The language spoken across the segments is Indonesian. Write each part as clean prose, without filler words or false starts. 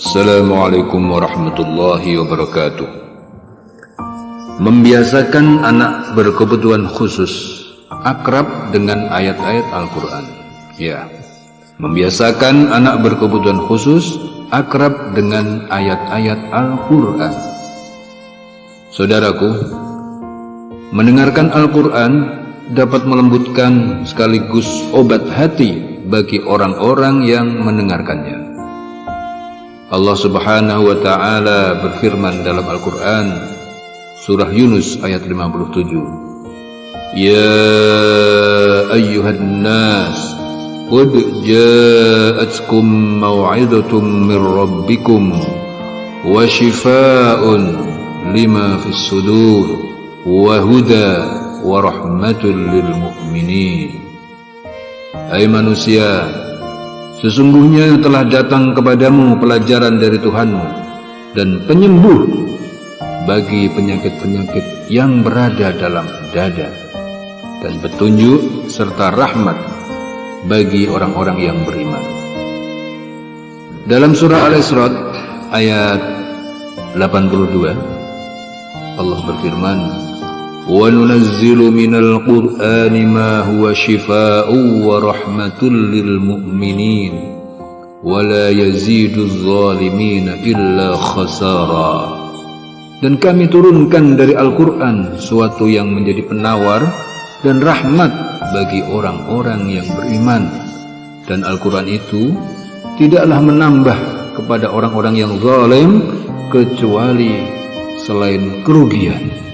Assalamualaikum warahmatullahi wabarakatuh. Membiasakan anak berkebutuhan khusus akrab dengan ayat-ayat Al-Quran. Ya, membiasakan anak berkebutuhan khusus akrab dengan ayat-ayat Al-Quran. Saudaraku, mendengarkan Al-Quran dapat melembutkan sekaligus obat hati bagi orang-orang yang mendengarkannya. Allah Subhanahu wa ta'ala berfirman dalam Al-Quran, surah Yunus ayat 57. Ya ayyuhan nas, qad ja'atkum maw'idatum min rabbikum wa shifaa'un lima fis sudur wa huda wa rahmatul lil mu'minin. Hai manusia, sesungguhnya telah datang kepadamu pelajaran dari Tuhanmu dan penyembuh bagi penyakit-penyakit yang berada dalam dada, dan petunjuk serta rahmat bagi orang-orang yang beriman. Dalam surah Al-Isra ayat 82, Allah berfirman, وَنُنَزِّلُ مِنَ الْقُرْآنِ مَا هُوَ شِفَاءٌ وَرَحْمَةٌ لِلْمُؤْمِنِينَ وَلَا يَزِيدُ الظَّالِمِينَ إِلَّا خَسَارًا. Dan kami turunkan dari Al-Quran suatu yang menjadi penawar dan rahmat bagi orang-orang yang beriman, dan Al-Quran itu tidaklah menambah kepada orang-orang yang zalim kecuali selain kerugian.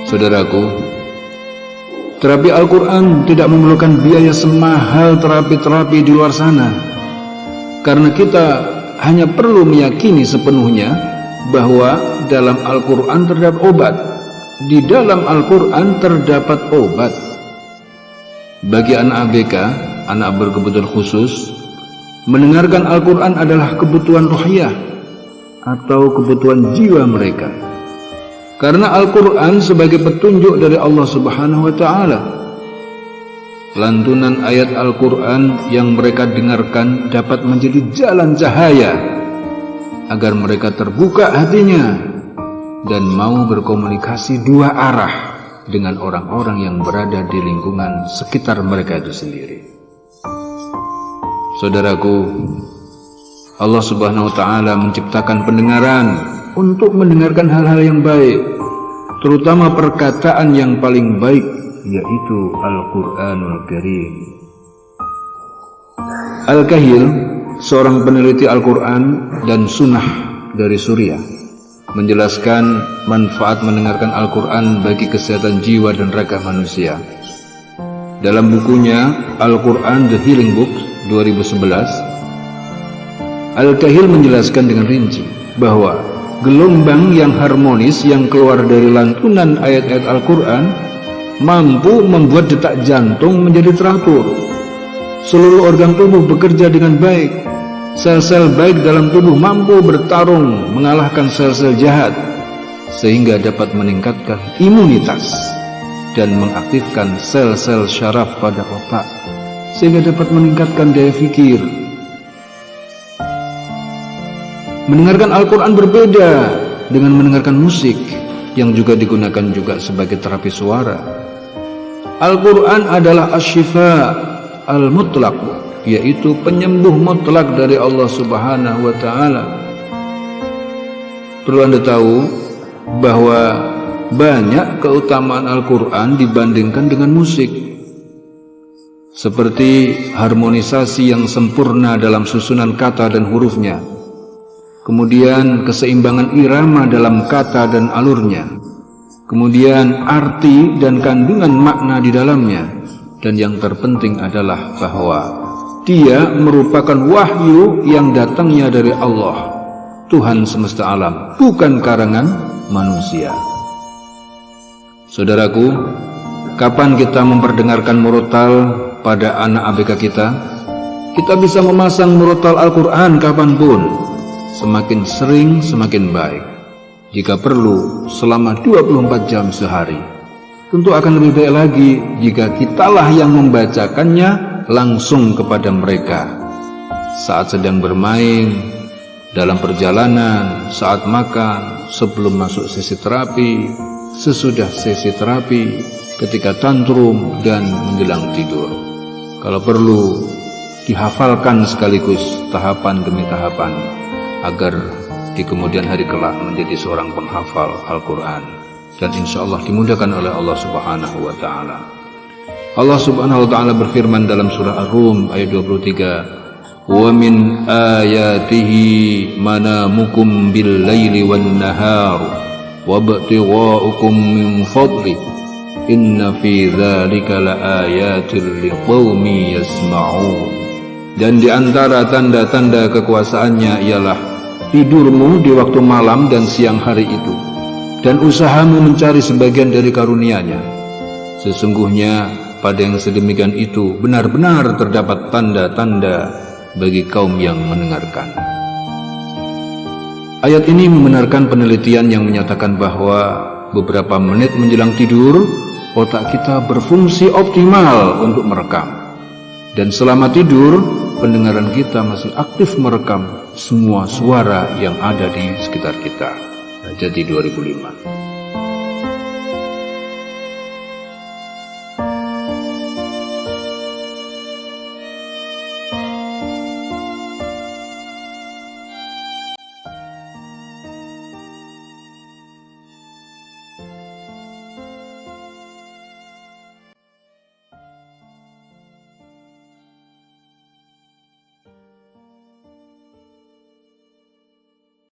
Saudaraku, terapi Al-Quran tidak memerlukan biaya semahal terapi-terapi di luar sana, karena kita hanya perlu meyakini sepenuhnya bahwa dalam Al-Quran terdapat obat. Di dalam Al-Quran terdapat obat. Bagi anak ABK, anak berkebutuhan khusus, mendengarkan Al-Quran adalah kebutuhan ruhiyah atau kebutuhan jiwa mereka, karena Al-Quran sebagai petunjuk dari Allah Subhanahu wa ta'ala. Lantunan ayat Al-Quran yang mereka dengarkan dapat menjadi jalan cahaya agar mereka terbuka hatinya dan mau berkomunikasi dua arah dengan orang-orang yang berada di lingkungan sekitar mereka itu sendiri. Saudaraku, Allah Subhanahu wa ta'ala menciptakan pendengaran untuk mendengarkan hal-hal yang baik, terutama perkataan yang paling baik, yaitu Al-Quranul Karim. Al-Kahil, seorang peneliti Al-Quran dan Sunnah dari Suriah, menjelaskan manfaat mendengarkan Al-Quran bagi kesehatan jiwa dan raga manusia. Dalam bukunya Al-Quran The Healing Book 2011, Al-Kahil menjelaskan dengan rinci bahwa gelombang yang harmonis yang keluar dari lantunan ayat-ayat Al-Quran mampu membuat detak jantung menjadi teratur. Seluruh organ tubuh bekerja dengan baik. Sel-sel baik dalam tubuh mampu bertarung mengalahkan sel-sel jahat, sehingga dapat meningkatkan imunitas dan mengaktifkan sel-sel syaraf pada otak, sehingga dapat meningkatkan daya pikir. Mendengarkan Al-Quran berbeda dengan mendengarkan musik yang juga digunakan juga sebagai terapi suara. Al-Quran adalah asy-syifa al-mutlaq, yaitu penyembuh mutlak dari Allah Subhanahu wa ta'ala. Perlu Anda tahu bahwa banyak keutamaan Al-Quran dibandingkan dengan musik, seperti harmonisasi yang sempurna dalam susunan kata dan hurufnya, kemudian keseimbangan irama dalam kata dan alurnya, kemudian arti dan kandungan makna di dalamnya, dan yang terpenting adalah bahwa dia merupakan wahyu yang datangnya dari Allah, Tuhan semesta alam, bukan karangan manusia. Saudaraku, kapan kita memperdengarkan murotal pada anak ABK kita? Kita bisa memasang murotal Al-Quran kapanpun. Semakin sering semakin baik. Jika perlu selama 24 jam sehari. Tentu akan lebih baik lagi jika kitalah yang membacakannya langsung kepada mereka saat sedang bermain, dalam perjalanan, saat makan, sebelum masuk sesi terapi, sesudah sesi terapi, ketika tantrum, dan menjelang tidur. Kalau perlu, dihafalkan sekaligus tahapan demi tahapan, agar di kemudian hari kelak menjadi seorang penghafal Al-Quran, dan insya Allah dimudahkan oleh Allah Subhanahu wa Ta'ala. Allah Subhanahu wa Ta'ala berfirman dalam surah Ar-Rum ayat 23, wa min ayatihi manamukum bil laili wan nahar wa ibtigha'ukum min fadli inna fi dzalika laayatil liqaumi yasma'un. Dan di antara tanda-tanda kekuasaannya ialah tidurmu di waktu malam dan siang hari itu, dan usahamu mencari sebagian dari karunia-Nya. Sesungguhnya pada yang sedemikian itu benar-benar terdapat tanda-tanda bagi kaum yang mendengarkan. Ayat ini membenarkan penelitian yang menyatakan bahwa beberapa menit menjelang tidur, otak kita berfungsi optimal untuk merekam. Dan selama tidur, pendengaran kita masih aktif merekam semua suara yang ada di sekitar kita. Jadi 2005.